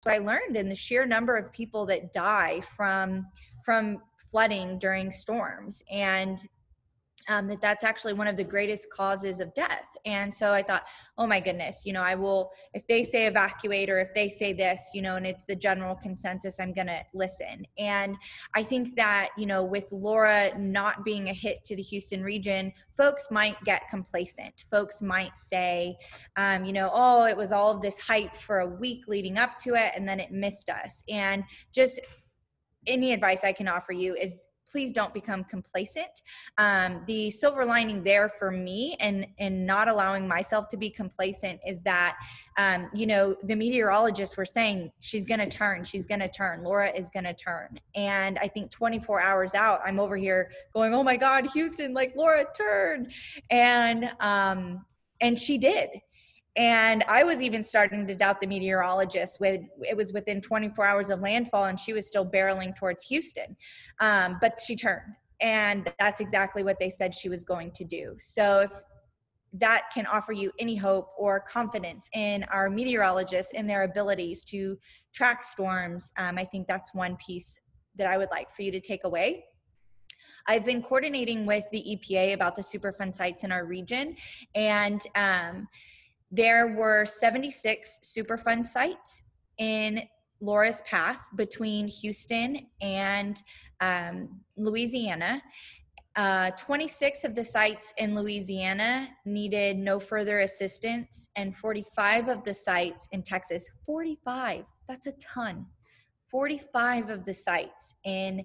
what I learned, and the sheer number of people that die from flooding during storms, and that's actually one of the greatest causes of death. And so I thought, oh my goodness, I will, if they say evacuate, or if they say this, and it's the general consensus, I'm going to listen. And I think that, with Laura not being a hit to the Houston region, folks might get complacent. Folks might say, oh, it was all of this hype for a week leading up to it, and then it missed us. And just any advice I can offer you is, please don't become complacent. The silver lining there for me, and not allowing myself to be complacent, is that, the meteorologists were saying she's going to turn, Laura is going to turn. And I think 24 hours out, I'm over here going, oh my God, Houston, like Laura turned. And she did. And I was even starting to doubt the meteorologist. It was within 24 hours of landfall, and she was still barreling towards Houston. But she turned, and that's exactly what they said she was going to do. So if that can offer you any hope or confidence in our meteorologists and their abilities to track storms, I think that's one piece that I would like for you to take away. I've been coordinating with the EPA about the Superfund sites in our region, and there were 76 Superfund sites in Laura's path between Houston and Louisiana. 26 of the sites in Louisiana needed no further assistance, and 45 of the sites in Texas, 45, that's a ton. 45 of the sites in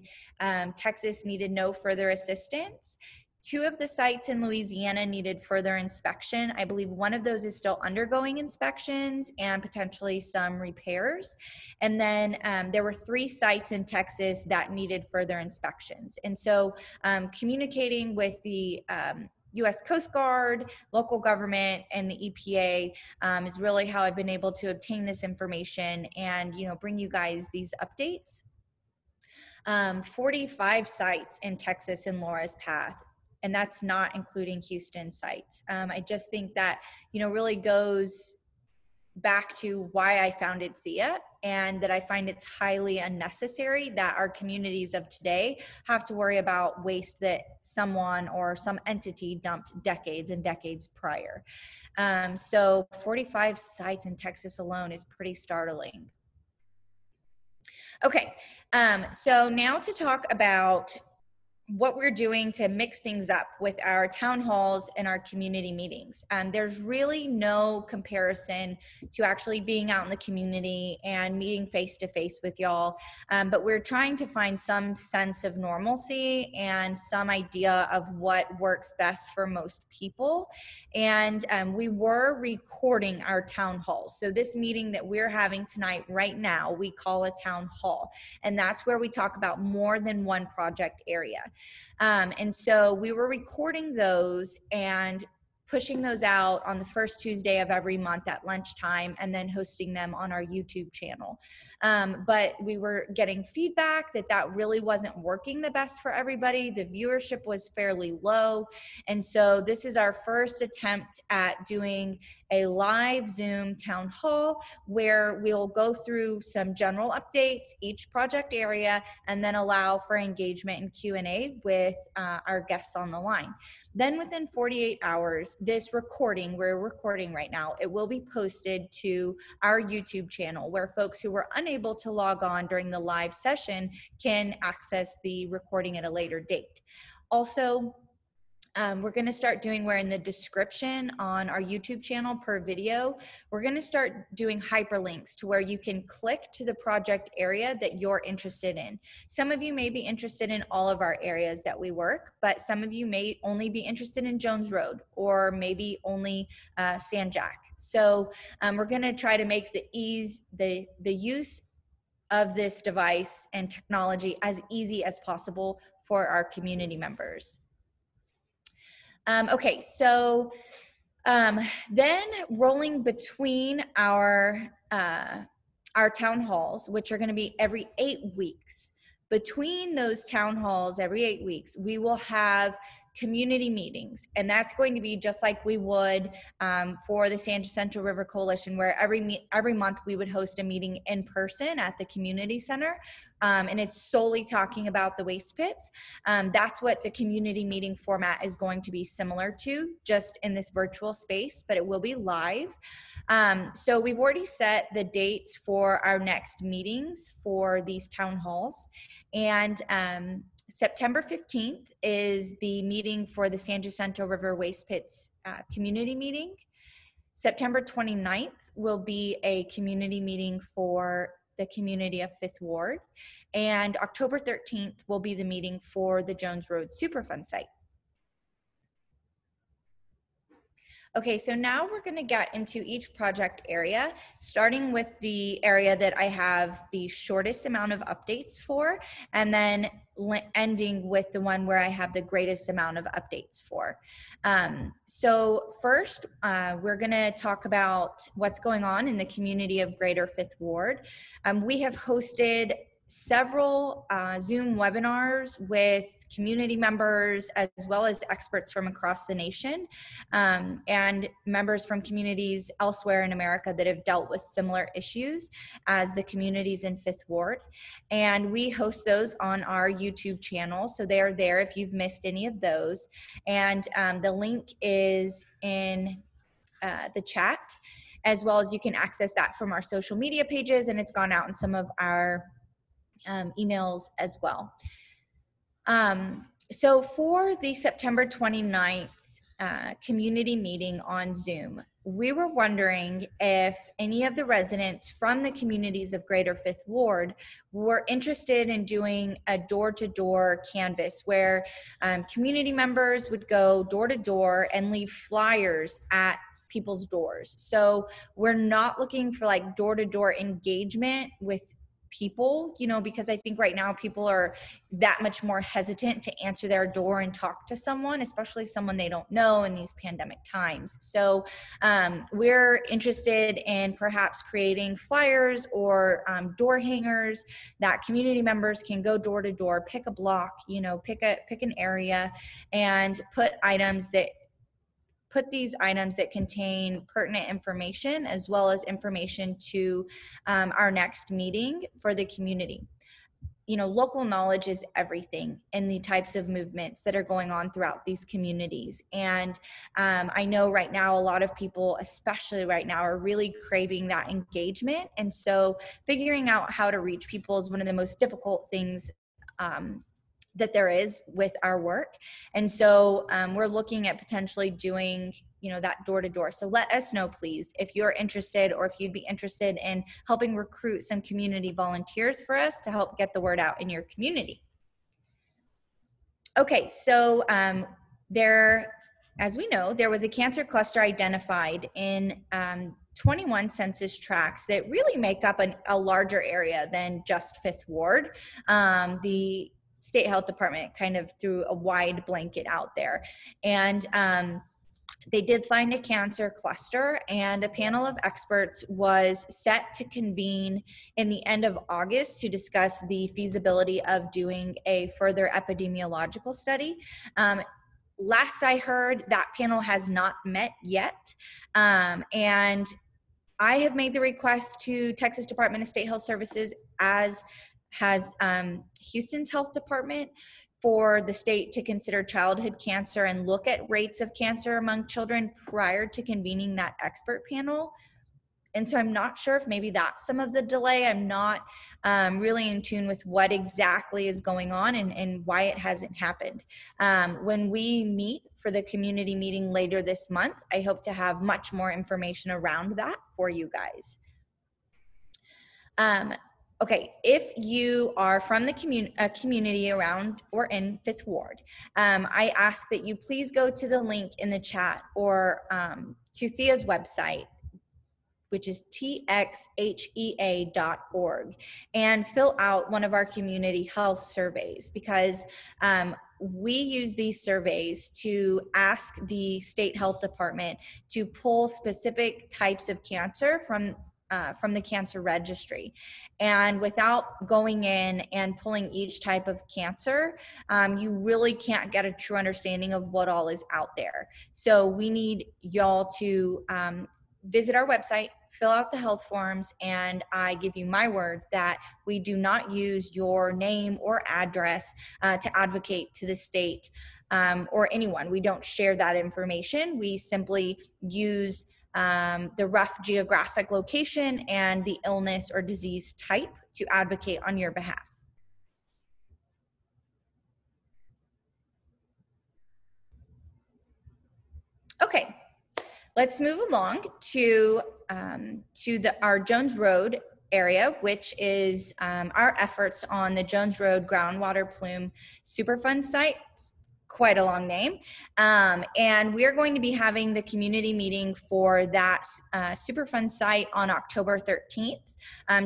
Texas needed no further assistance. 2 of the sites in Louisiana needed further inspection. I believe one of those is still undergoing inspections and potentially some repairs. And then there were 3 sites in Texas that needed further inspections. And so communicating with the U.S. Coast Guard, local government, and the EPA is really how I've been able to obtain this information and, bring you guys these updates. 45 sites in Texas in Laura's path, and that's not including Houston sites. I just think that, really goes back to why I founded Thea, and that I find it's highly unnecessary that our communities of today have to worry about waste that someone or some entity dumped decades and decades prior. So 45 sites in Texas alone is pretty startling. Okay, so now to talk about what we're doing to mix things up with our town halls and our community meetings. There's really no comparison to actually being out in the community and meeting face to face with y'all, but we're trying to find some sense of normalcy and some idea of what works best for most people. And we were recording our town halls. So this meeting that we're having tonight right now, we call a town hall, and that's where we talk about more than one project area. And so we were recording those and pushing those out on the first Tuesday of every month at lunchtime, and then hosting them on our YouTube channel. But we were getting feedback that really wasn't working the best for everybody. The viewership was fairly low. And so this is our first attempt at doing a live Zoom town hall where we'll go through some general updates, each project area, and then allow for engagement and Q&A with our guests on the line. Then within 48 hours, this recording, we're recording right now, it will be posted to our YouTube channel, where folks who were unable to log on during the live session can access the recording at a later date. Also, we're going to start doing, where in the description on our YouTube channel per video, we're going to start doing hyperlinks to where you can click to the project area that you're interested in. Some of you may be interested in all of our areas that we work, but some of you may only be interested in Jones Road, or maybe only San Jack. So we're going to try to make the use of this device and technology as easy as possible for our community members. Okay, so then rolling between our town halls, which are going to be every 8 weeks. Between those town halls every 8 weeks, we will have community meetings. And that's going to be just like we would for the San Jacinto River Coalition, where every month we would host a meeting in person at the community center. And it's solely talking about the waste pits. That's what the community meeting format is going to be similar to, just in this virtual space, but it will be live. So we've already set the dates for our next meetings for these town halls. And September 15th is the meeting for the San Jacinto River Waste Pits community meeting. September 29th will be a community meeting for the community of Fifth Ward. And October 13th will be the meeting for the Jones Road Superfund site. Okay, so now we're going to get into each project area, starting with the area that I have the shortest amount of updates for, and then ending with the one where I have the greatest amount of updates for. So first, we're going to talk about what's going on in the community of Greater Fifth Ward. We have hosted several Zoom webinars with community members as well as experts from across the nation and members from communities elsewhere in America that have dealt with similar issues as the communities in Fifth Ward. And we host those on our YouTube channel, so they are there if you've missed any of those. And the link is in the chat, as well as you can access that from our social media pages, and it's gone out in some of our emails as well. So for the September 29th community meeting on Zoom, we were wondering if any of the residents from the communities of Greater Fifth Ward were interested in doing a door-to-door canvass where community members would go door-to-door and leave flyers at people's doors. So we're not looking for like door-to-door engagement with people, you know, because I think right now people are that much more hesitant to answer their door and talk to someone, especially someone they don't know in these pandemic times. So we're interested in perhaps creating flyers or door hangers that community members can go door to door, pick a block, you know, pick an area and put these items that contain pertinent information as well as information to our next meeting for the community. You know, local knowledge is everything in the types of movements that are going on throughout these communities. And I know right now a lot of people, especially right now, are really craving that engagement. And so figuring out how to reach people is one of the most difficult things that there is with our work. And so we're looking at potentially doing, you know, that door to door. So let us know, please, if you're interested or if you'd be interested in helping recruit some community volunteers for us to help get the word out in your community. Okay, so as we know, there was a cancer cluster identified in 21 census tracts that really make up a larger area than just Fifth Ward. The State Health Department kind of threw a wide blanket out there. And they did find a cancer cluster, and a panel of experts was set to convene in the end of August to discuss the feasibility of doing a further epidemiological study. Last I heard, that panel has not met yet. And I have made the request to Texas Department of State Health Services, as has Houston's Health Department, for the state to consider childhood cancer and look at rates of cancer among children prior to convening that expert panel. And so I'm not sure if maybe that's some of the delay. I'm not really in tune with what exactly is going on and why it hasn't happened. When we meet for the community meeting later this month, I hope to have much more information around that for you guys. Okay, if you are from the community around or in Fifth Ward, I ask that you please go to the link in the chat or to Thea's website, which is txhea.org, and fill out one of our community health surveys, because we use these surveys to ask the State Health Department to pull specific types of cancer from from the cancer registry. And without going in and pulling each type of cancer, you really can't get a true understanding of what all is out there. So we need y'all to visit our website, fill out the health forms, and I give you my word that we do not use your name or address to advocate to the state or anyone. We don't share that information. We simply use the rough geographic location and the illness or disease type to advocate on your behalf. Okay, let's move along to our Jones Road area, which is our efforts on the Jones Road Groundwater Plume Superfund site. Quite a long name. And we're going to be having the community meeting for that Superfund site on October 13th.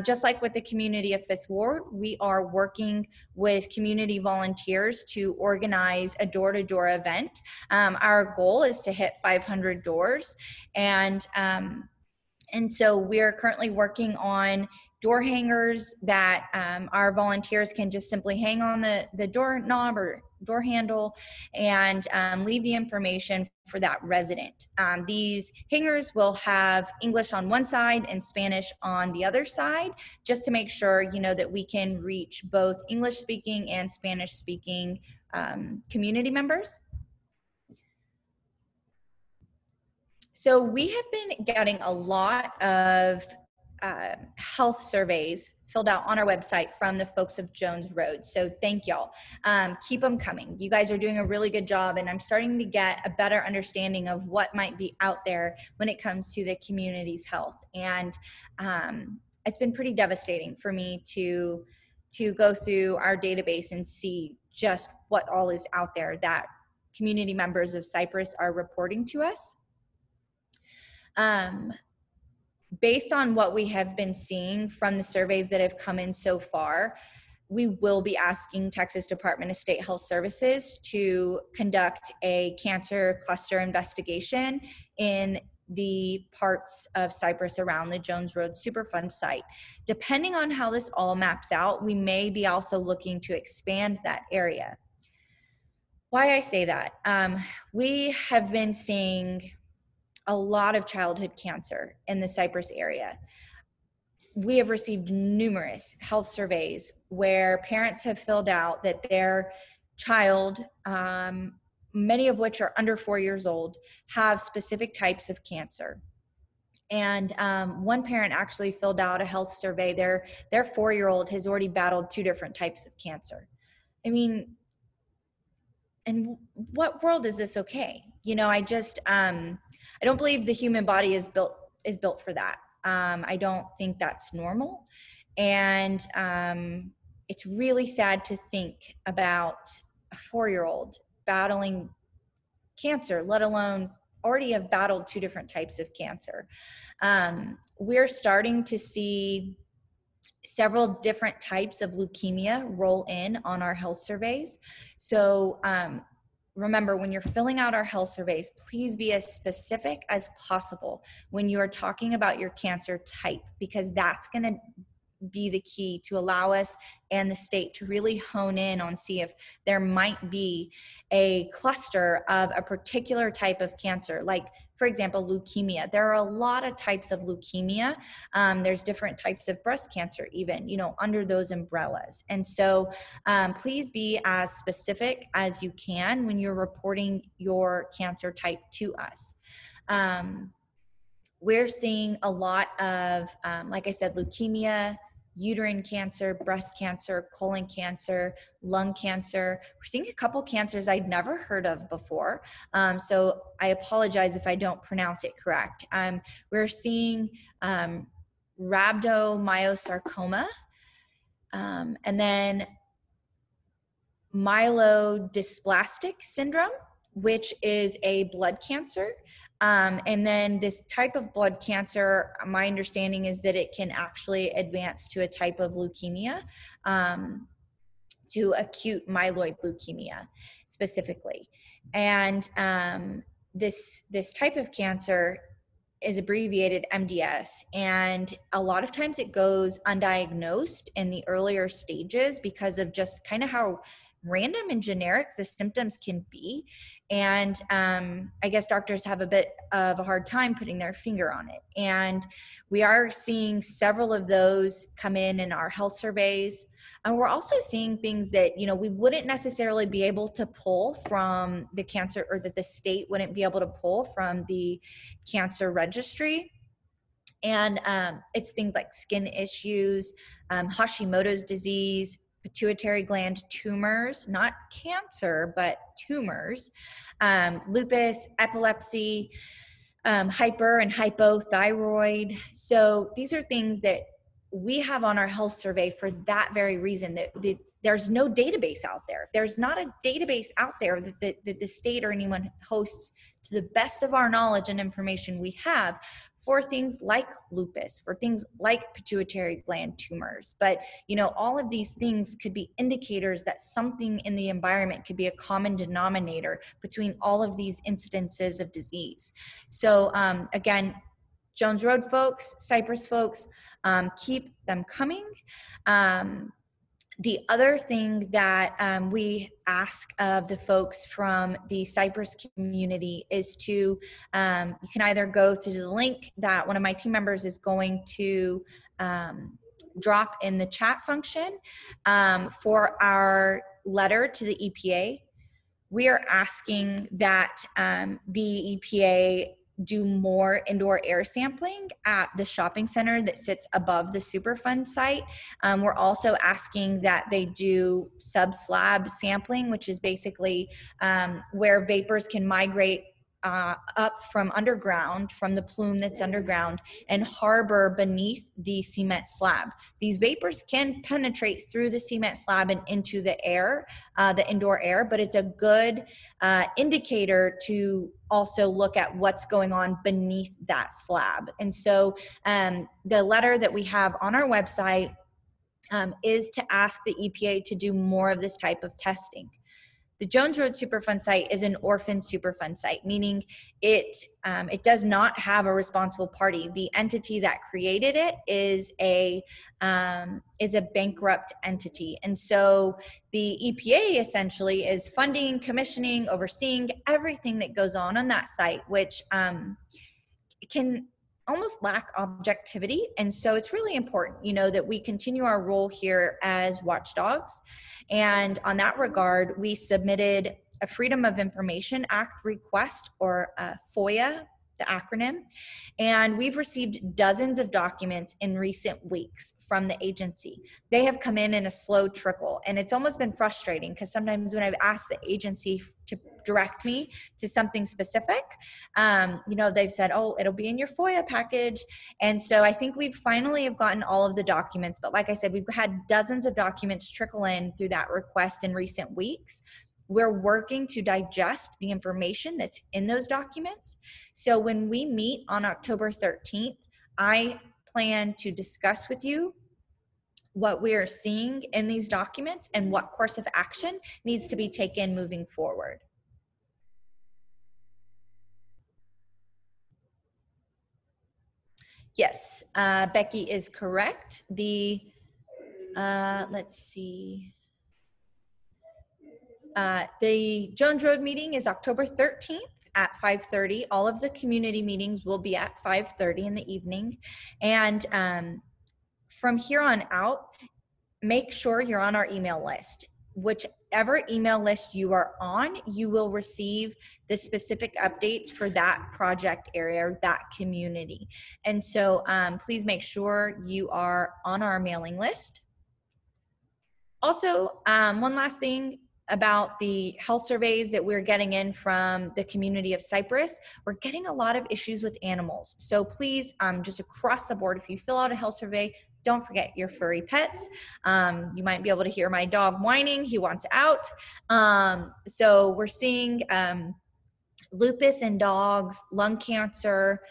Just like with the community of Fifth Ward, we are working with community volunteers to organize a door-to-door event. Our goal is to hit 500 doors. And so we're currently working on door hangers that our volunteers can just simply hang on the doorknob or door handle and leave the information for that resident. These hangers will have English on one side and Spanish on the other side, just to make sure, you know, that we can reach both English speaking and Spanish speaking community members. So we have been getting a lot of health surveys filled out on our website from the folks of Jones Road. So thank y'all. Keep them coming. You guys are doing a really good job, and I'm starting to get a better understanding of what might be out there when it comes to the community's health. And it's been pretty devastating for me to go through our database and see just what all is out there that community members of Cypress are reporting to us. Based on what we have been seeing from the surveys that have come in so far, we will be asking Texas Department of State Health Services to conduct a cancer cluster investigation in the parts of Cypress around the Jones Road Superfund site. Depending on how this all maps out, we may be also looking to expand that area. Why I say that, we have been seeing a lot of childhood cancer in the Cypress area. We have received numerous health surveys where parents have filled out that their child, many of which are under 4 years old, have specific types of cancer. And one parent actually filled out a health survey. Their 4-year-old has already battled 2 different types of cancer. I mean, in what world is this okay? You know, I just, I don't believe the human body is built for that. I don't think that's normal. And it's really sad to think about a 4-year-old battling cancer, let alone already have battled 2 different types of cancer. We're starting to see several different types of leukemia roll in on our health surveys. So remember, when you're filling out our health surveys, please be as specific as possible when you are talking about your cancer type, because that's going to be the key to allow us and the state to really hone in on see if there might be a cluster of a particular type of cancer. Like, for example, leukemia. There are a lot of types of leukemia. There's different types of breast cancer even, you know, under those umbrellas. And so please be as specific as you can when you're reporting your cancer type to us. We're seeing a lot of, like I said, leukemia, uterine cancer, breast cancer, colon cancer, lung cancer. We're seeing a couple cancers I'd never heard of before. So I apologize if I don't pronounce it correct. We're seeing rhabdomyosarcoma, and then myelodysplastic syndrome, which is a blood cancer. And then this type of blood cancer, my understanding is that it can actually advance to a type of leukemia, to acute myeloid leukemia specifically. And this type of cancer is abbreviated MDS. And a lot of times it goes undiagnosed in the earlier stages because of just kind of how random and generic the symptoms can be. And I guess doctors have a bit of a hard time putting their finger on it. And we are seeing several of those come in our health surveys. And we're also seeing things that, you know, we wouldn't necessarily be able to pull from the cancer, or that the state wouldn't be able to pull from the cancer registry. And it's things like skin issues, Hashimoto's disease, pituitary gland tumors, not cancer, but tumors, lupus, epilepsy, hyper and hypothyroid. So these are things that we have on our health survey for that very reason, that there's no database out there. There's not a database out there that the state or anyone hosts, to the best of our knowledge and information we have, for things like lupus, for things like pituitary gland tumors. But, you know, all of these things could be indicators that something in the environment could be a common denominator between all of these instances of disease. So again, Jones Road folks, Cypress folks, keep them coming. The other thing that we ask of the folks from the Cypress community is to, you can either go to the link that one of my team members is going to drop in the chat function for our letter to the EPA. We are asking that the EPA do more indoor air sampling at the shopping center that sits above the Superfund site. We're also asking that they do sub-slab sampling, which is basically where vapors can migrate up from underground, from the plume that's underground, and harbor beneath the cement slab. These vapors can penetrate through the cement slab and into the air, the indoor air, but it's a good indicator to also look at what's going on beneath that slab. And so the letter that we have on our website is to ask the EPA to do more of this type of testing. The Jones Road Superfund site is an orphan Superfund site, meaning it does not have a responsible party. The entity that created it is a bankrupt entity, and so the EPA essentially is funding, commissioning, overseeing everything that goes on that site, which can almost lack objectivity. And so it's really important, you know, that we continue our role here as watchdogs. And on that regard, we submitted a Freedom of Information Act request, or FOIA, the acronym, and we've received dozens of documents in recent weeks from the agency. They have come in a slow trickle, and it's almost been frustrating because sometimes when I've asked the agency to direct me to something specific, you know, they've said, oh, it'll be in your FOIA package. And so I think we finally have gotten all of the documents, but like I said, we've had dozens of documents trickle in through that request in recent weeks. We're working to digest the information that's in those documents. So when we meet on October 13th, I plan to discuss with you what we are seeing in these documents and what course of action needs to be taken moving forward. Yes, Becky is correct. Let's see. The Jones Road meeting is October 13th at 5:30. All of the community meetings will be at 5:30 in the evening. And from here on out, make sure you're on our email list. Whichever email list you are on, you will receive the specific updates for that project area, or that community. And so please make sure you are on our mailing list. Also, one last thing about the health surveys that we're getting in from the community of Cypress, we're getting a lot of issues with animals. So please, just across the board, if you fill out a health survey, don't forget your furry pets. You might be able to hear my dog whining. He wants out. So we're seeing lupus in dogs, lung cancer,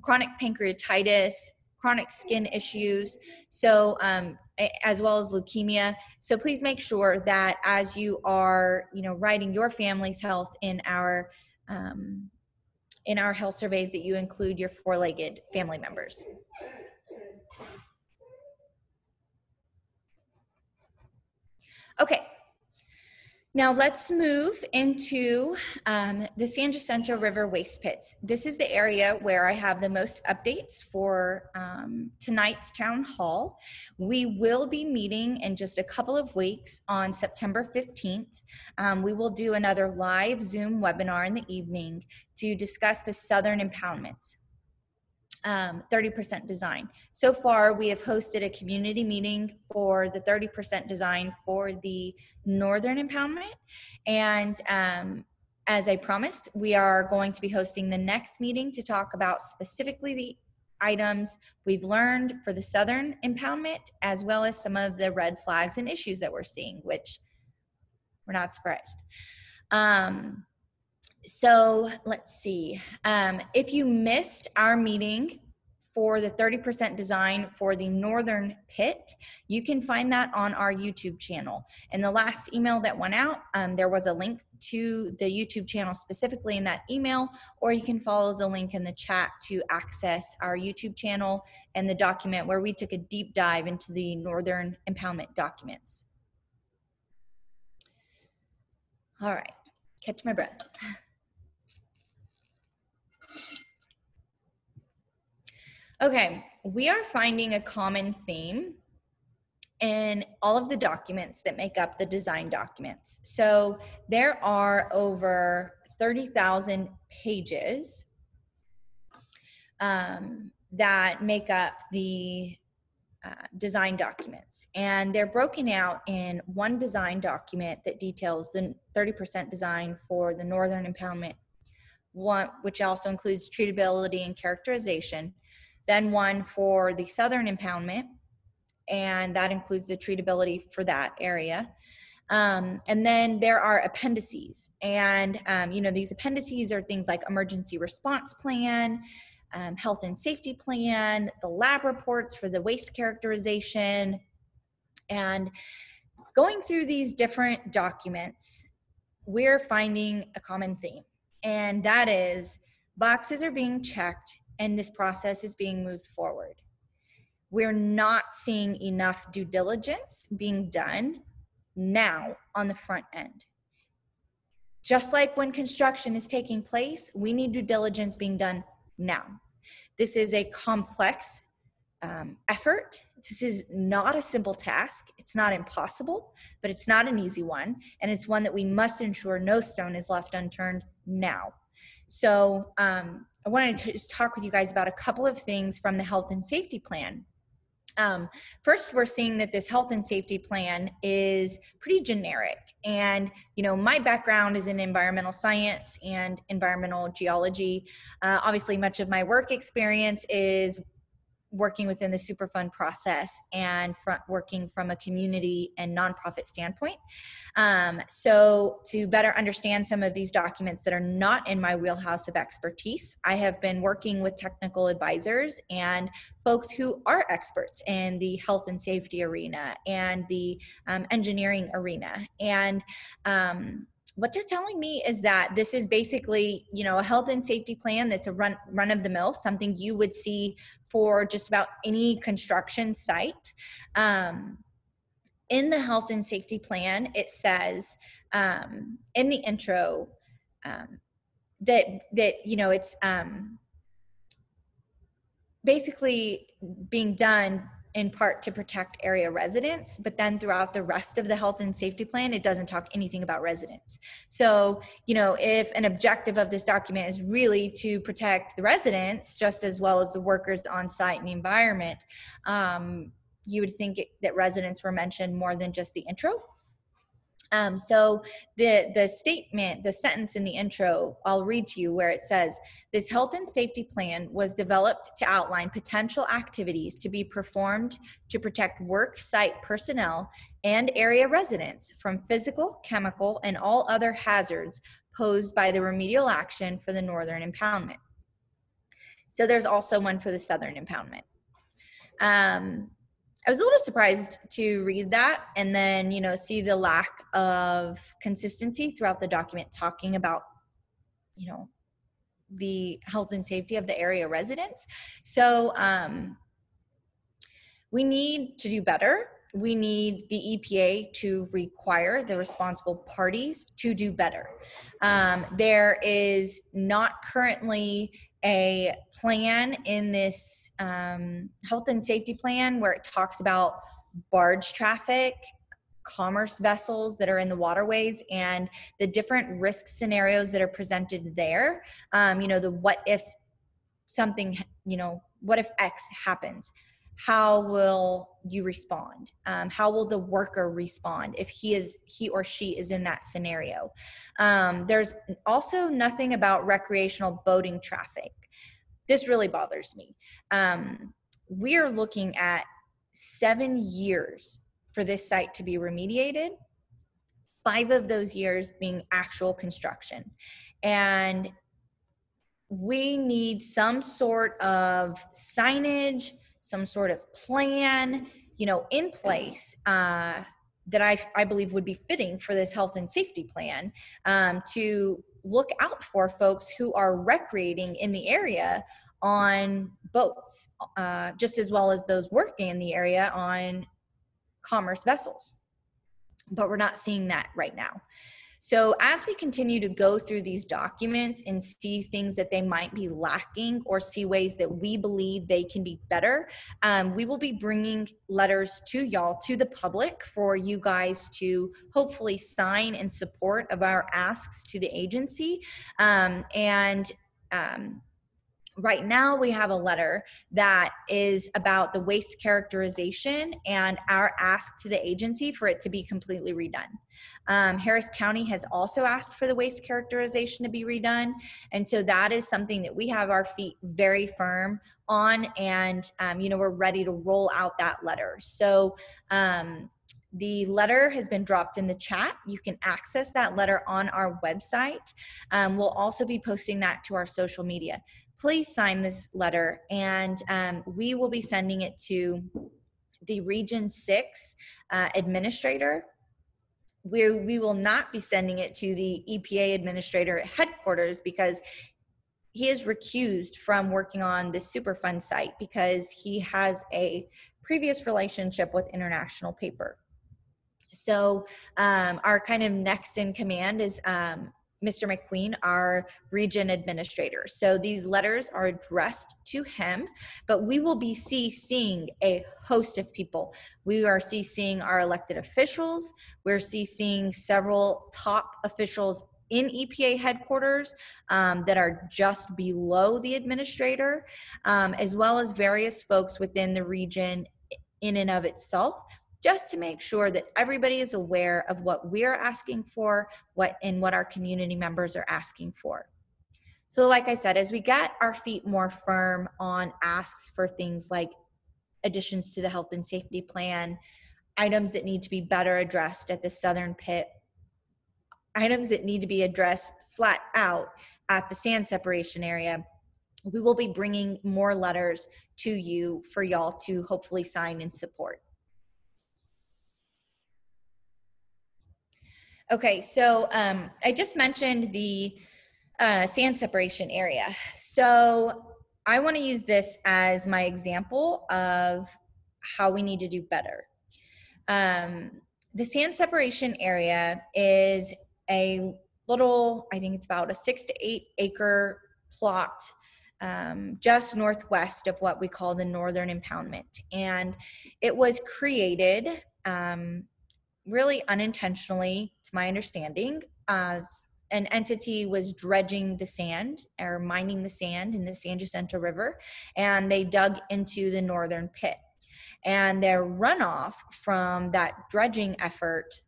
chronic pancreatitis, chronic skin issues, so as well as leukemia. So please make sure that as you are, you know, writing your family's health in our in our health surveys that you include your four-legged family members. Okay, now let's move into the San Jacinto River waste pits. This is the area where I have the most updates for tonight's town hall. We will be meeting in just a couple of weeks on September 15th. We will do another live Zoom webinar in the evening to discuss the Southern impoundments. 30% design. So far, we have hosted a community meeting for the 30% design for the Northern impoundment. And as I promised, we are going to be hosting the next meeting to talk about specifically the items we've learned for the Southern impoundment, as well as some of the red flags and issues that we're seeing, which we're not surprised. So let's see. If you missed our meeting for the 30% design for the Northern pit, you can find that on our YouTube channel. In the last email that went out, there was a link to the YouTube channel specifically in that email, or you can follow the link in the chat to access our YouTube channel and the document where we took a deep dive into the Northern impoundment documents. All right, catch my breath. Okay, we are finding a common theme in all of the documents that make up the design documents. So there are over 30,000 pages that make up the design documents, and they're broken out in one design document that details the 30% design for the Northern impoundment, one which also includes treatability and characterization, then one for the Southern impoundment, and that includes the treatability for that area. And then there are appendices, and these appendices are things like emergency response plan, health and safety plan, the lab reports for the waste characterization. And going through these different documents, we're finding a common theme, and that is boxes are being checked and this process is being moved forward. We're not seeing enough due diligence being done now on the front end. Just like when construction is taking place, we need due diligence being done now. This is a complex effort. This is not a simple task. It's not impossible, but it's not an easy one. And it's one that we must ensure no stone is left unturned now. So I wanted to just talk with you guys about a couple of things from the health and safety plan. First, we're seeing that this health and safety plan is pretty generic. And, my background is in environmental science and environmental geology. Obviously, much of my work experience is working within the Superfund process and working from a community and nonprofit standpoint. So to better understand some of these documents that are not in my wheelhouse of expertise, I have been working with technical advisors and folks who are experts in the health and safety arena and the engineering arena. And what they're telling me is that this is basically, a health and safety plan that's a run of the mill, something you would see for just about any construction site. In the health and safety plan, it says in the intro that it's basically being done in part to protect area residents, but then throughout the rest of the health and safety plan, it doesn't talk anything about residents. So, if an objective of this document is really to protect the residents just as well as the workers on site and the environment, you would think that residents were mentioned more than just the intro. So the statement, the sentence in the intro, I'll read to you where it says, this health and safety plan was developed to outline potential activities to be performed to protect work site personnel and area residents from physical, chemical, and all other hazards posed by the remedial action for the Northern impoundment. So there's also one for the Southern impoundment. I was a little surprised to read that and then, see the lack of consistency throughout the document talking about, the health and safety of the area residents. So we need to do better. We need the EPA to require the responsible parties to do better. There is not currently a plan in this health and safety plan where it talks about barge traffic, commerce vessels that are in the waterways, and the different risk scenarios that are presented there. The what if something, what if X happens? How will you respond? How will the worker respond if he or she is in that scenario? There's also nothing about recreational boating traffic. This really bothers me. We are looking at 7 years for this site to be remediated, 5 of those years being actual construction. And we need some sort of signage, some sort of plan, in place that I believe would be fitting for this health and safety plan, to look out for folks who are recreating in the area on boats, just as well as those working in the area on commerce vessels. But we're not seeing that right now. So as we continue to go through these documents and see things that they might be lacking or see ways that we believe they can be better, we will be bringing letters to y'all, to the public, for you guys to hopefully sign in support of our asks to the agency. Right now, we have a letter that is about the waste characterization and our ask to the agency for it to be completely redone. Harris County has also asked for the waste characterization to be redone. And so that is something that we have our feet very firm on, and, we're ready to roll out that letter. So, the letter has been dropped in the chat. You can access that letter on our website. We'll also be posting that to our social media. Please sign this letter, and we will be sending it to the Region 6 administrator. We will not be sending it to the EPA administrator at headquarters, because he is recused from working on the Superfund site because he has a previous relationship with International Paper. So our kind of next in command is Mr. McQueen, our region administrator. So these letters are addressed to him, but we will be CCing a host of people. We are CCing our elected officials. We're CCing several top officials in EPA headquarters that are just below the administrator, as well as various folks within the region in and of itself, just to make sure that everybody is aware of what we're asking for, what our community members are asking for. So like I said, as we get our feet more firm on asks for things like additions to the health and safety plan, items that need to be better addressed at the southern pit, items that need to be addressed flat out at the sand separation area, we will be bringing more letters to you for y'all to hopefully sign and support. Okay, so I just mentioned the sand separation area. So I want to use this as my example of how we need to do better. The sand separation area is a little, I think it's about a 6 to 8 acre plot just northwest of what we call the Northern Impoundment. And it was created really unintentionally, to my understanding. An entity was dredging the sand or mining the sand in the San Jacinto River, and they dug into the northern pit. And their runoff from that dredging effort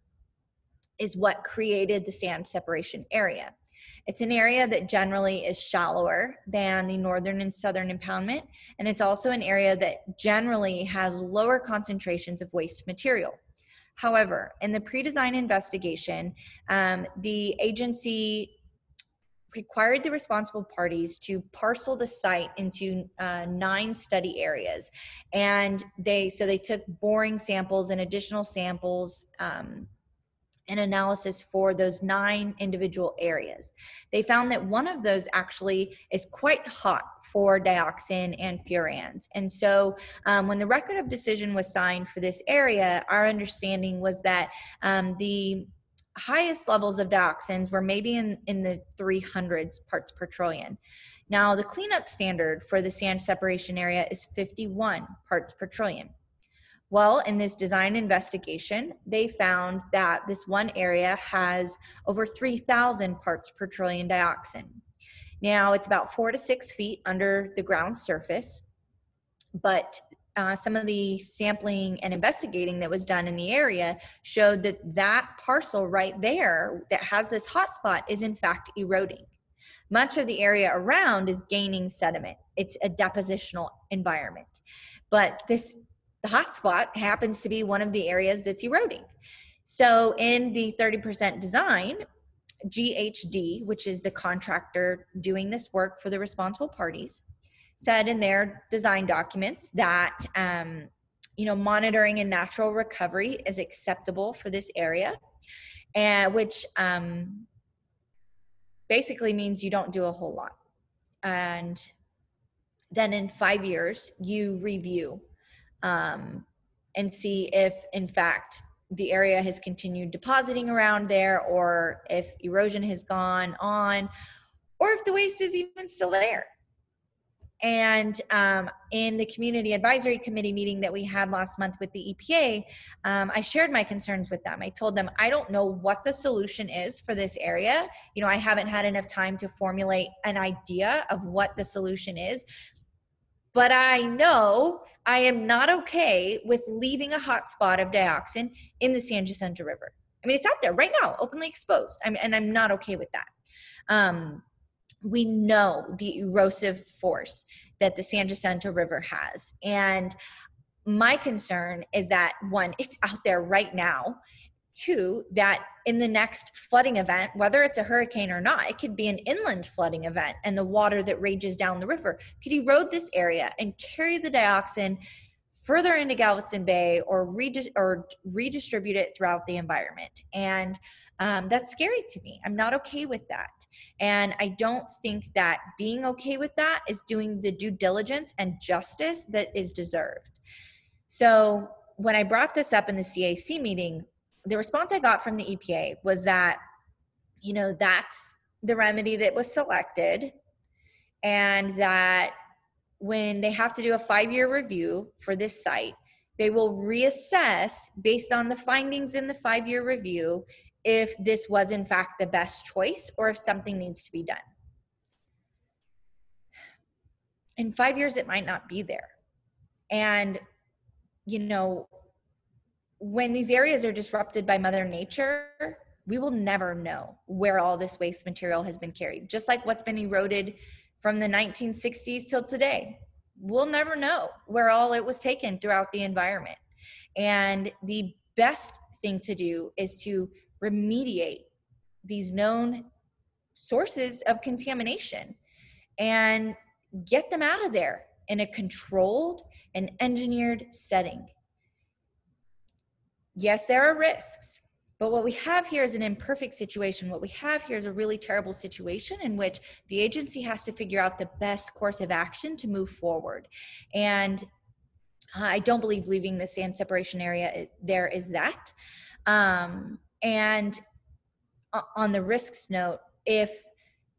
is what created the sand separation area. It's an area that generally is shallower than the northern and southern impoundment, and it's also an area that generally has lower concentrations of waste material. However, in the pre-design investigation, the agency required the responsible parties to parcel the site into 9 study areas. And they took boring samples and additional samples an analysis for those 9 individual areas. They found that one of those actually is quite hot for dioxin and furans. And so when the record of decision was signed for this area, our understanding was that the highest levels of dioxins were maybe in the 300s parts per trillion. Now, the cleanup standard for the sand separation area is 51 parts per trillion. Well, in this design investigation, they found that this one area has over 3,000 parts per trillion dioxin. Now, it's about 4 to 6 feet under the ground surface, but some of the sampling and investigating that was done in the area showed that that parcel right there that has this hotspot is in fact eroding. Much of the area around is gaining sediment. It's a depositional environment. But the hotspot happens to be one of the areas that's eroding. So in the 30% design, GHD, which is the contractor doing this work for the responsible parties, said in their design documents that monitoring and natural recovery is acceptable for this area, and which basically means you don't do a whole lot. And then in 5 years, you review and see if, in fact, the area has continued depositing around there, or if erosion has gone on, or if the waste is even still there. And in the community advisory committee meeting that we had last month with the EPA, I shared my concerns with them. I told them, I don't know what the solution is for this area. I haven't had enough time to formulate an idea of what the solution is. But I know I am not okay with leaving a hotspot of dioxin in the San Jacinto River. I mean, it's out there right now, openly exposed, and I'm not okay with that. We know the erosive force that the San Jacinto River has. And my concern is that, one, it's out there right now. Two, that in the next flooding event, whether it's a hurricane or not, it could be an inland flooding event, and the water that rages down the river could erode this area and carry the dioxin further into Galveston Bay or redistribute it throughout the environment. And that's scary to me. I'm not okay with that. And I don't think that being okay with that is doing the due diligence and justice that is deserved. So when I brought this up in the CAC meeting, the response I got from the EPA was that, that's the remedy that was selected, and that when they have to do a 5-year review for this site, they will reassess based on the findings in the 5-year review if this was in fact the best choice or if something needs to be done. In 5 years, it might not be there. And, when these areas are disrupted by Mother Nature, we will never know where all this waste material has been carried. Just like what's been eroded from the 1960s till today. We'll never know where all it was taken throughout the environment. And the best thing to do is to remediate these known sources of contamination and get them out of there in a controlled and engineered setting. Yes, there are risks, but what we have here is an imperfect situation. What we have here is a really terrible situation in which the agency has to figure out the best course of action to move forward. And I don't believe leaving the sand separation area there is that. And on the risks note, if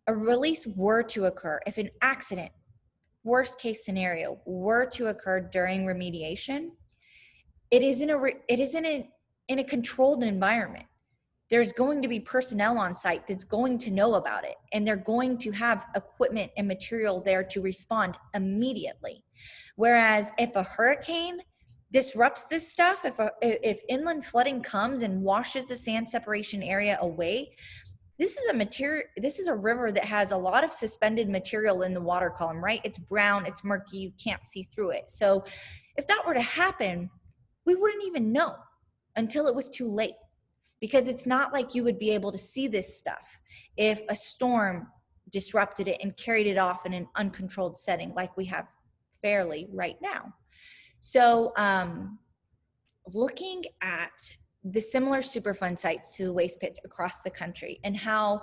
a release were to occur, if an accident, worst case scenario, were to occur during remediation, it is in a controlled environment. There's going to be personnel on site that's going to know about it, and they're going to have equipment and material there to respond immediately. Whereas if a hurricane disrupts this stuff, if inland flooding comes and washes the sand separation area away, this is a river that has a lot of suspended material in the water column, right? It's brown, it's murky, you can't see through it. So if that were to happen, we wouldn't even know until it was too late, because it's not like you would be able to see this stuff if a storm disrupted it and carried it off in an uncontrolled setting like we have fairly right now. So looking at the similar Superfund sites to the waste pits across the country, and how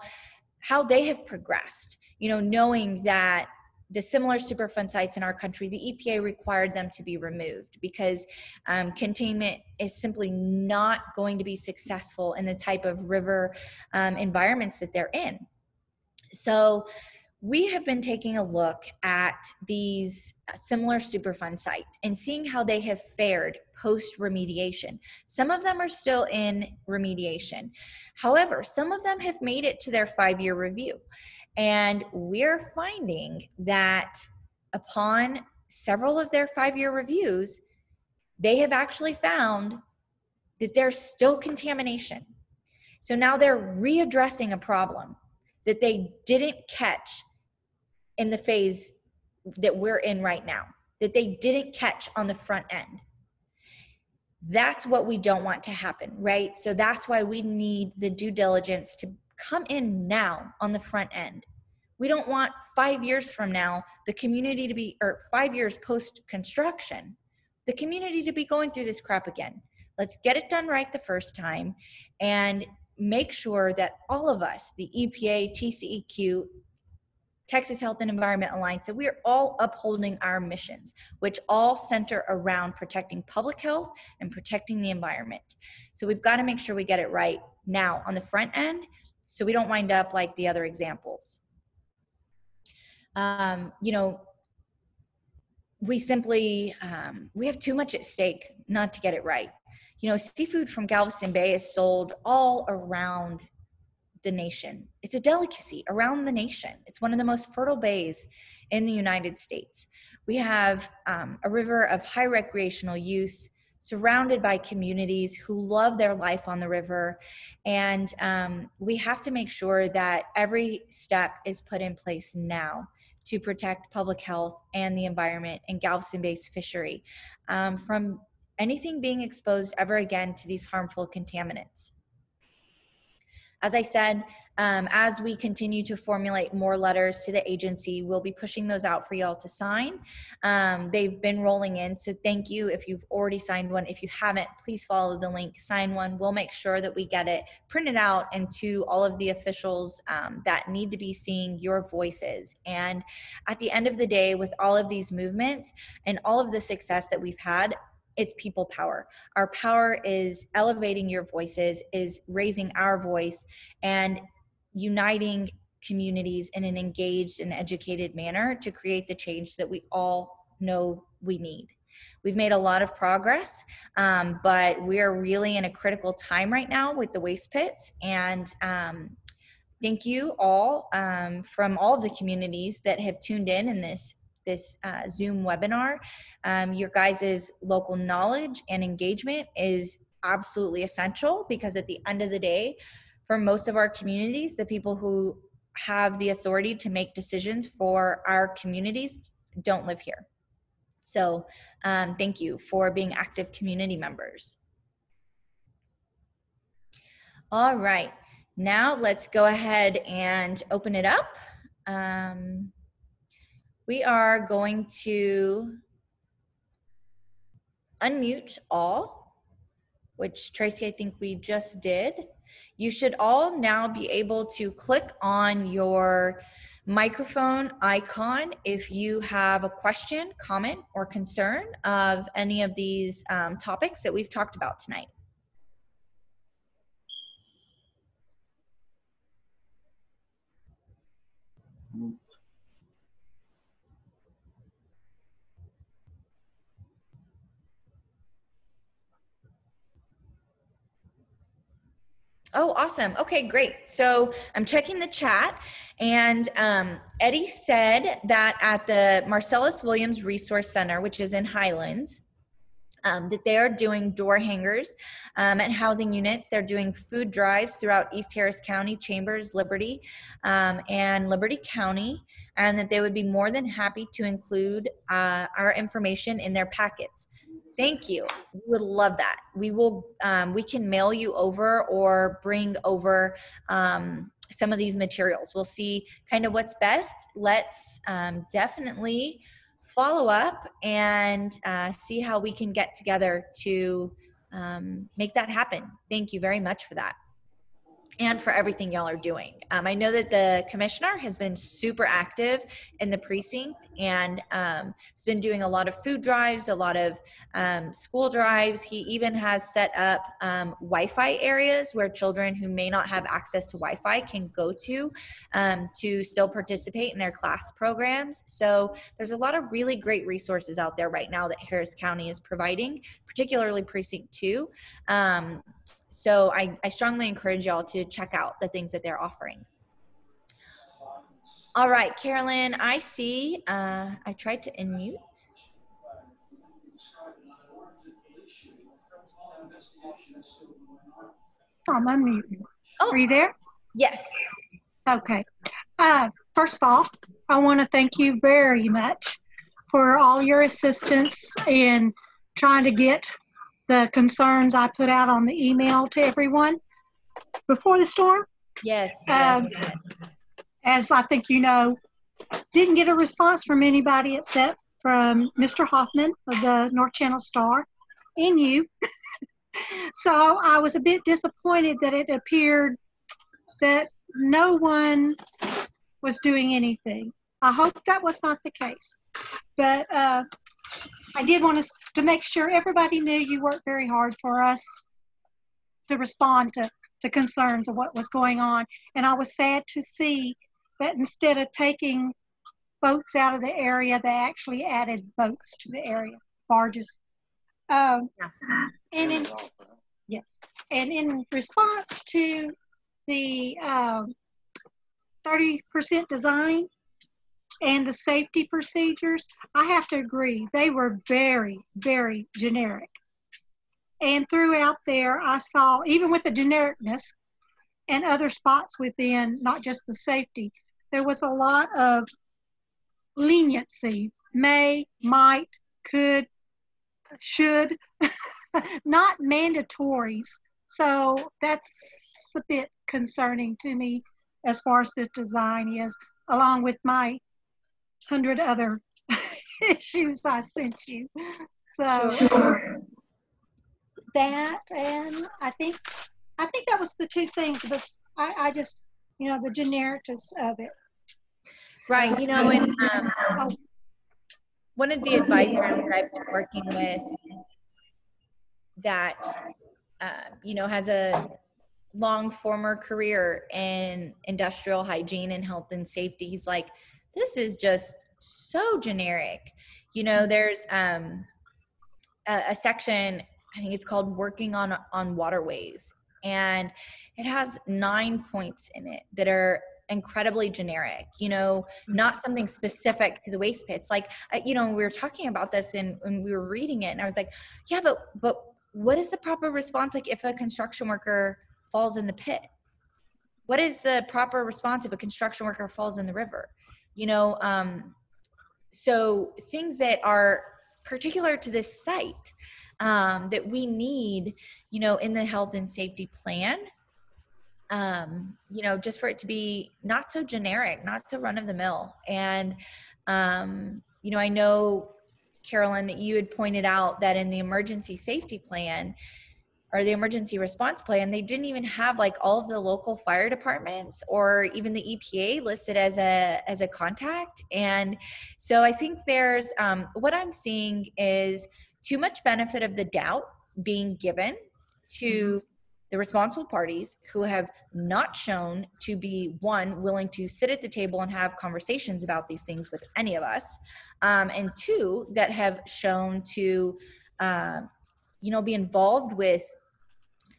they have progressed, knowing that the similar Superfund sites in our country, the EPA required them to be removed because containment is simply not going to be successful in the type of river environments that they're in. So we have been taking a look at these similar Superfund sites and seeing how they have fared post remediation. Some of them are still in remediation. However, some of them have made it to their 5-year review. And we're finding that upon several of their 5-year reviews, they have actually found that there's still contamination. So now they're readdressing a problem that they didn't catch in the phase that we're in right now, that they didn't catch on the front end. That's what we don't want to happen, right? So that's why we need the due diligence to come in now on the front end. We don't want 5 years from now, the community to be, or 5 years post-construction, the community to be going through this crap again. Let's get it done right the first time and make sure that all of us, the EPA, TCEQ, Texas Health and Environment Alliance, that we are all upholding our missions, which all center around protecting public health and protecting the environment. So we've got to make sure we get it right now on the front end so we don't wind up like the other examples. We simply, we have too much at stake not to get it right. Seafood from Galveston Bay is sold all around the nation. It's a delicacy around the nation. It's one of the most fertile bays in the United States. We have a river of high recreational use, surrounded by communities who love their life on the river. And we have to make sure that every step is put in place now to protect public health and the environment and Galveston Bay's fishery from anything being exposed ever again to these harmful contaminants. As I said, as we continue to formulate more letters to the agency, we'll be pushing those out for y'all to sign. They've been rolling in, so thank you if you've already signed one. If you haven't, please follow the link, sign one. We'll make sure that we get it printed out and to all of the officials that need to be seeing your voices. And at the end of the day, with all of these movements and all of the success that we've had, it's people power. Our power is elevating your voices, is raising our voice and uniting communities in an engaged and educated manner to create the change that we all know we need. We've made a lot of progress, but we're really in a critical time right now with the waste pits. And thank you all from all of the communities that have tuned in this Zoom webinar. Your guys' local knowledge and engagement is absolutely essential, because at the end of the day, for most of our communities, the people who have the authority to make decisions for our communities don't live here. So thank you for being active community members. All right, now let's go ahead and open it up. We are going to unmute all, which Tracy, I think we just did. You should all now be able to click on your microphone icon if you have a question, comment, or concern of any of these topics that we've talked about tonight. Oh, awesome. Okay, great. So I'm checking the chat, and Eddie said that at the Marcellus Williams Resource Center, which is in Highlands, that they are doing door hangers at housing units. They're doing food drives throughout East Harris County, Chambers, Liberty, and Liberty County, and that they would be more than happy to include our information in their packets. Thank you. We would love that. We will. We can mail you over or bring over some of these materials. We'll see kind of what's best. Let's definitely follow up and see how we can get together to make that happen. Thank you very much for that, and for everything y'all are doing. I know that the commissioner has been super active in the precinct, and has been doing a lot of food drives, a lot of school drives. He even has set up Wi-Fi areas where children who may not have access to Wi-Fi can go to still participate in their class programs. So there's a lot of really great resources out there right now that Harris County is providing, particularly Precinct 2. So I strongly encourage y'all to check out the things that they're offering. All right, Carolyn, I see. I tried to unmute. I'm unmuting. Oh, are you there? Yes. Okay. First off, I want to thank you very much for all your assistance in trying to get the concerns I put out on the email to everyone before the storm. Yes. As I think you know, didn't get a response from anybody except from Mr. Hoffman of the North Channel Star and you. So I was a bit disappointed that it appeared that no one was doing anything. I hope that was not the case. But I did want to make sure everybody knew you worked very hard for us to respond to concerns of what was going on. And I was sad to see that instead of taking boats out of the area, they actually added boats to the area, barges. And in response to the 30% design and the safety procedures, I have to agree, they were very, very generic. And throughout there, I saw, even with the genericness and other spots within, not just the safety, there was a lot of leniency, may, might, could, should, not mandatories. So that's a bit concerning to me as far as this design is, along with my 100 other issues I sent you. So Sure. that, and I think that was the two things, but I just, the genericness of it. Right. And one of the advisors that I've been working with that, has a long former career in industrial hygiene and health and safety, he's like, this is just so generic. There's a section, I think it's called working on waterways, and it has 9 points in it that are incredibly generic, not something specific to the waste pits. Like, we were talking about this and we were reading it, and I was like, yeah, but what is the proper response? Like, if a construction worker falls in the pit, what is the proper response if a construction worker falls in the river? So things that are particular to this site, that we need, in the health and safety plan, just for it to be not so generic, not so run of the mill. And, I know, Carolyn, that you had pointed out that in the emergency safety plan or the emergency response plan, they didn't even have like all of the local fire departments or even the EPA listed as a contact. And so I think there's, what I'm seeing is too much benefit of the doubt being given to the responsible parties who have not shown to be, one, willing to sit at the table and have conversations about these things with any of us, and two, that have shown to, be involved with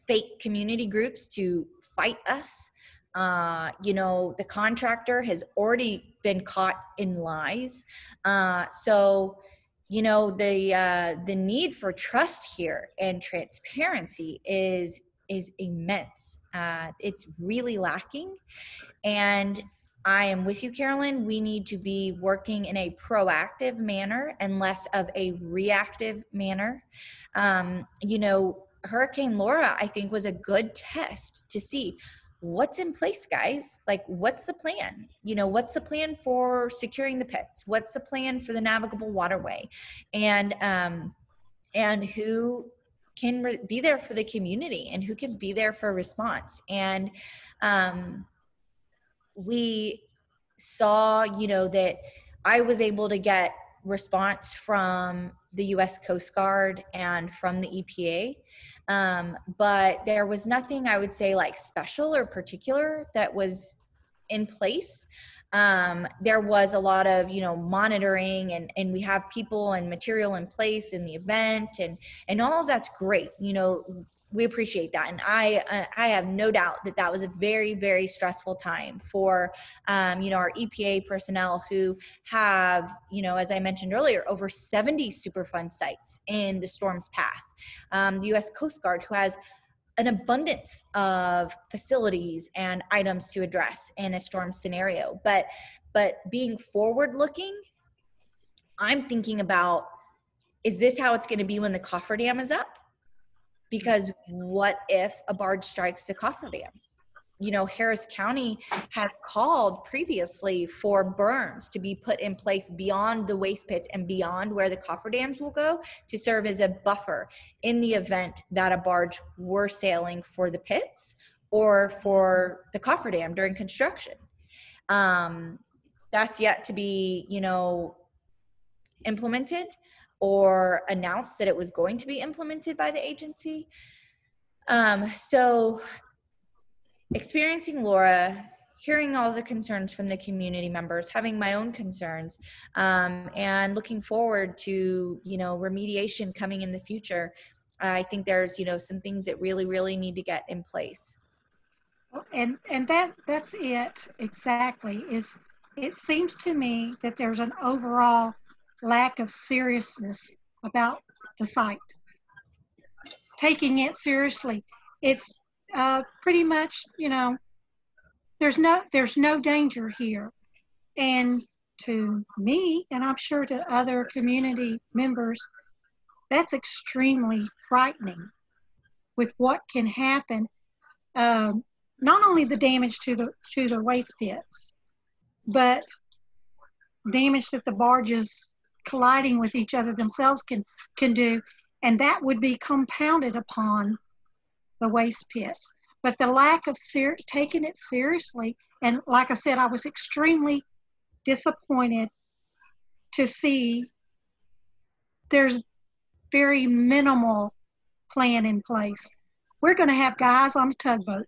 fake community groups to fight us. The contractor has already been caught in lies. So the need for trust here and transparency is immense. It's really lacking. And I am with you, Carolyn. We need to be working in a proactive manner and less of a reactive manner. Hurricane Laura, I think, was a good test to see what's in place, guys. Like, what's the plan? What's the plan for securing the pits? What's the plan for the navigable waterway? And who can be there for the community and who can be there for response. And we saw, that I was able to get response from the U.S. Coast Guard and from the EPA. But there was nothing, I would say, like special or particular that was in place. There was a lot of, monitoring, and we have people and material in place in the event, and all of that's great. We appreciate that. And I have no doubt that that was a very, very stressful time for, our EPA personnel who have, as I mentioned earlier, over 70 Superfund sites in the storm's path. The U.S. Coast Guard, who has an abundance of facilities and items to address in a storm scenario. But being forward looking, I'm thinking about, is this how it's going to be when the cofferdam is up? Because what if a barge strikes the cofferdam? Harris County has called previously for berms to be put in place beyond the waste pits and beyond where the cofferdams will go to serve as a buffer in the event that a barge were sailing for the pits or for the cofferdam during construction. That's yet to be, implemented or announced that it was going to be implemented by the agency. So experiencing Laura, hearing all the concerns from the community members, having my own concerns, and looking forward to, remediation coming in the future. I think there's, some things that really, really need to get in place. And that's it exactly. It seems to me that there's an overall lack of seriousness about the site. Taking it seriously. It's pretty much, there's no danger here. And to me, and I'm sure to other community members, that's extremely frightening with what can happen. Not only the damage to the waste pits, but damage that the barges colliding with each other themselves can do, and that would be compounded upon the waste pits. But the lack of taking it seriously, and like I said, I was extremely disappointed to see there's very minimal plan in place. We're going to have guys on the tugboat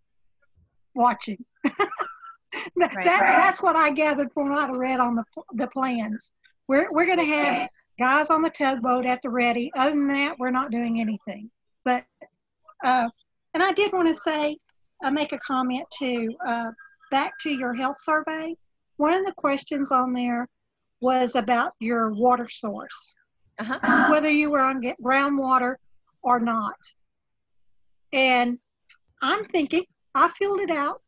watching. That's what I gathered from what I read on the plans. We're going to have guys on the tugboat at the ready. Other than that, we're not doing anything. But and I did want to say, make a comment too. Back to your health survey, one of the questions on there was about your water source, whether you were on groundwater or not. And I'm thinking, I filled it out,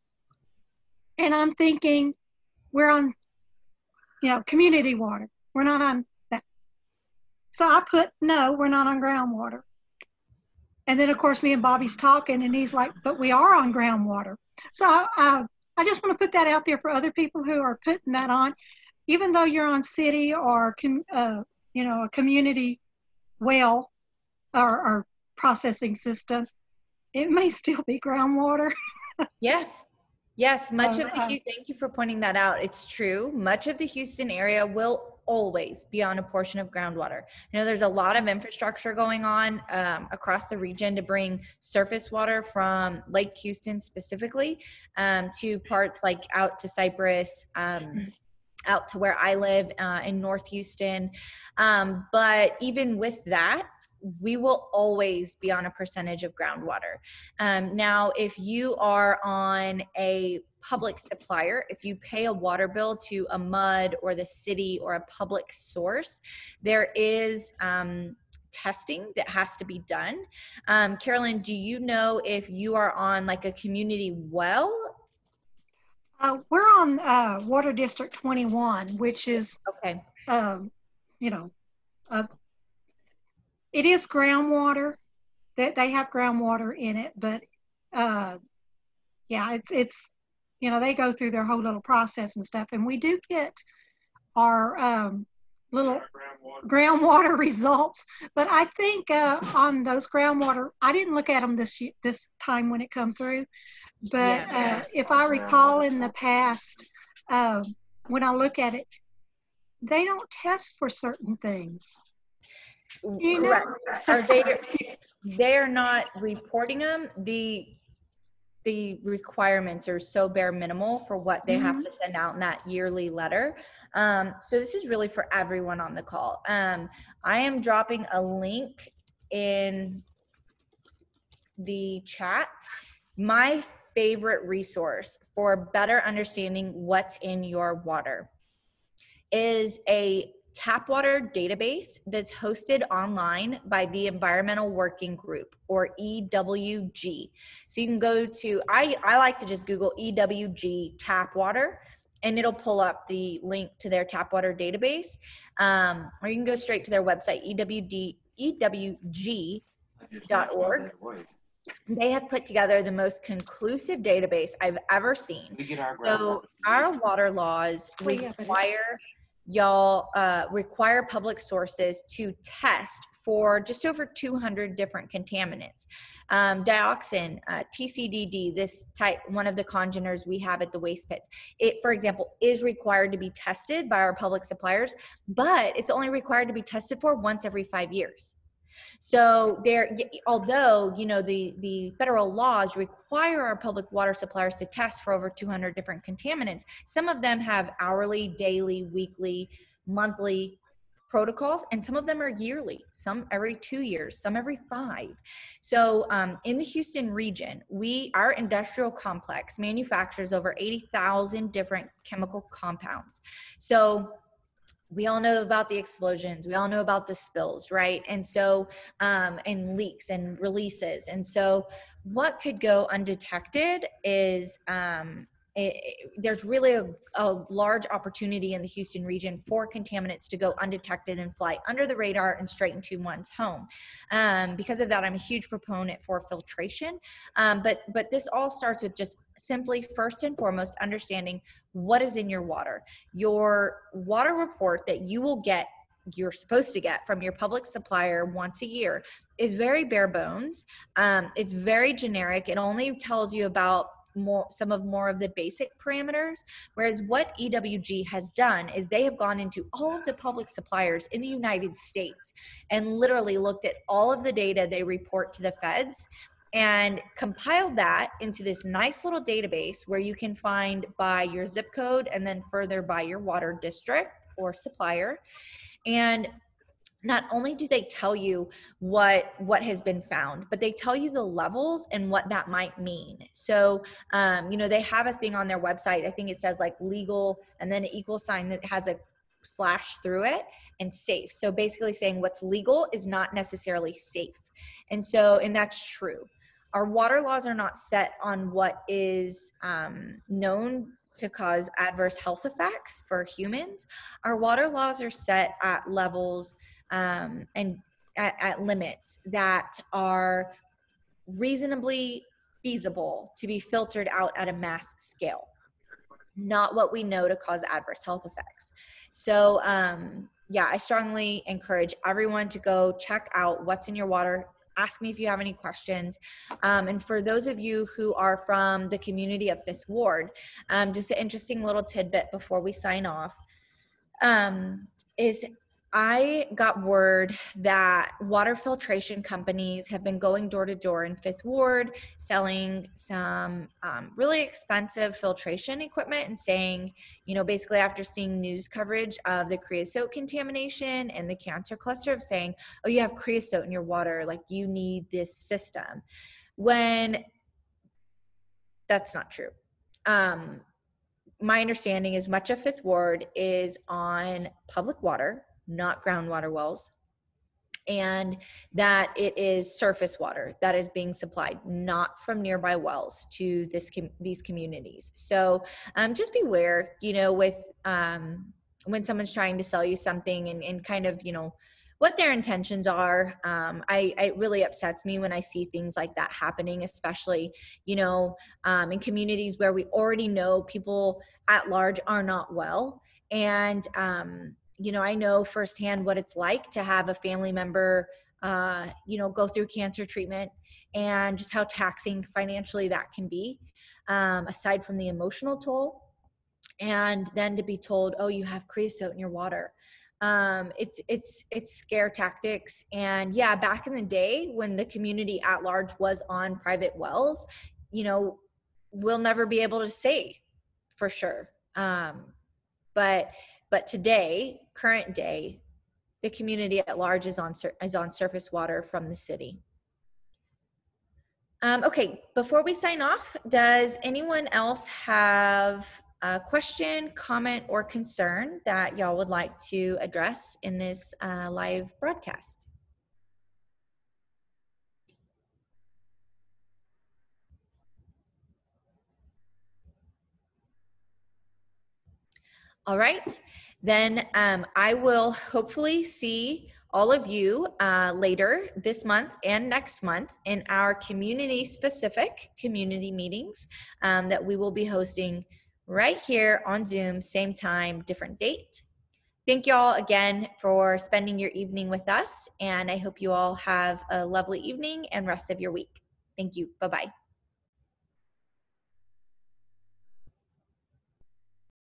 and I'm thinking we're on, community water. We're not on that. So I put, no, we're not on groundwater. And then, of course, me and Bobby's talking, and he's like, but we are on groundwater. So I just want to put that out there for other people who are putting that on. Even though you're on city or, a community well or processing system, it may still be groundwater. Yes. Much of the thank you for pointing that out. It's true. Much of the Houston area will always be on a portion of groundwater. There's a lot of infrastructure going on across the region to bring surface water from Lake Houston specifically to parts like out to Cypress, out to where I live in North Houston. But even with that, we will always be on a percentage of groundwater. Now, if you are on a public supplier, if you pay a water bill to a MUD or the city or a public source, there is testing that has to be done. Carolyn, do you know if you are on like a community well? We're on Water District 21, which is, okay. It is groundwater. They have groundwater in it, but it's they go through their whole little process and stuff. And we do get our little groundwater results. But I think on those groundwater, I didn't look at them this time when it come through. But if I recall in the past, when I look at it, they don't test for certain things. You Correct. know? Are they are not reporting them. The requirements are so bare minimal for what they have to send out in that yearly letter. So this is really for everyone on the call. I am dropping a link in the chat. My favorite resource for better understanding what's in your water is a tap water database that's hosted online by the Environmental Working Group, or EWG. So you can go to, I like to just Google EWG tap water, and it'll pull up the link to their tap water database. Or you can go straight to their website, EWG.org. They have put together the most conclusive database I've ever seen. So our water laws require public sources to test for just over 200 different contaminants. Dioxin, TCDD, one of the congeners we have at the waste pits, it, for example, is required to be tested by our public suppliers, but it's only required to be tested for once every 5 years. So although, the federal laws require our public water suppliers to test for over 200 different contaminants, some of them have hourly, daily, weekly, monthly protocols, and some of them are yearly, some every 2 years, some every 5. So in the Houston region, our industrial complex manufactures over 80,000 different chemical compounds. So we all know about the explosions. We all know about the spills, right? And so, and leaks and releases. And so what could go undetected is, there's really a large opportunity in the Houston region for contaminants to go undetected and fly under the radar and straight into one's home. Because of that, I'm a huge proponent for filtration. But this all starts with just simply, first and foremost, understanding what is in your water. Your water report that you're supposed to get from your public supplier once a year is very bare bones. It's very generic. It only tells you about some of the basic parameters. Whereas what EWG has done is they have gone into all of the public suppliers in the United States and literally looked at all of the data they report to the feds and compiled that into this nice little database where you can find by your zip code and then further by your water district or supplier. And not only do they tell you what has been found, but they tell you the levels and what that might mean. So, they have a thing on their website. I think it says like legal and then an equal sign that has a slash through it, and safe. So basically saying what's legal is not necessarily safe. And that's true. Our water laws are not set on what is known to cause adverse health effects for humans. Our water laws are set at levels and at limits that are reasonably feasible to be filtered out at a mass scale, not what we know to cause adverse health effects. So I strongly encourage everyone to go check out what's in your water. Ask me if you have any questions. And for those of you who are from the community of Fifth Ward, just an interesting little tidbit before we sign off, is I got word that water filtration companies have been going door to door in Fifth Ward, selling some really expensive filtration equipment and saying, basically after seeing news coverage of the creosote contamination and the cancer cluster, of saying, oh, you have creosote in your water, like you need this system, when that's not true. My understanding is much of Fifth Ward is on public water, not groundwater wells, and that it is surface water that is being supplied, not from nearby wells to these communities. So just beware, with when someone's trying to sell you something and kind of, what their intentions are. It really upsets me when I see things like that happening, especially, in communities where we already know people at large are not well. And, I know firsthand what it's like to have a family member, go through cancer treatment, and just how taxing financially that can be, aside from the emotional toll. And then to be told, oh, you have creosote in your water. It's scare tactics. And yeah, back in the day when the community at large was on private wells, we'll never be able to say for sure. But today, current day, the community at large is on surface water from the city. Okay, before we sign off, does anyone else have a question, comment, or concern that y'all would like to address in this live broadcast? All right, then I will hopefully see all of you later this month and next month in our community-specific community meetings that we will be hosting right here on Zoom, same time, different date. Thank you all again for spending your evening with us, and I hope you all have a lovely evening and rest of your week. Thank you. Bye-bye.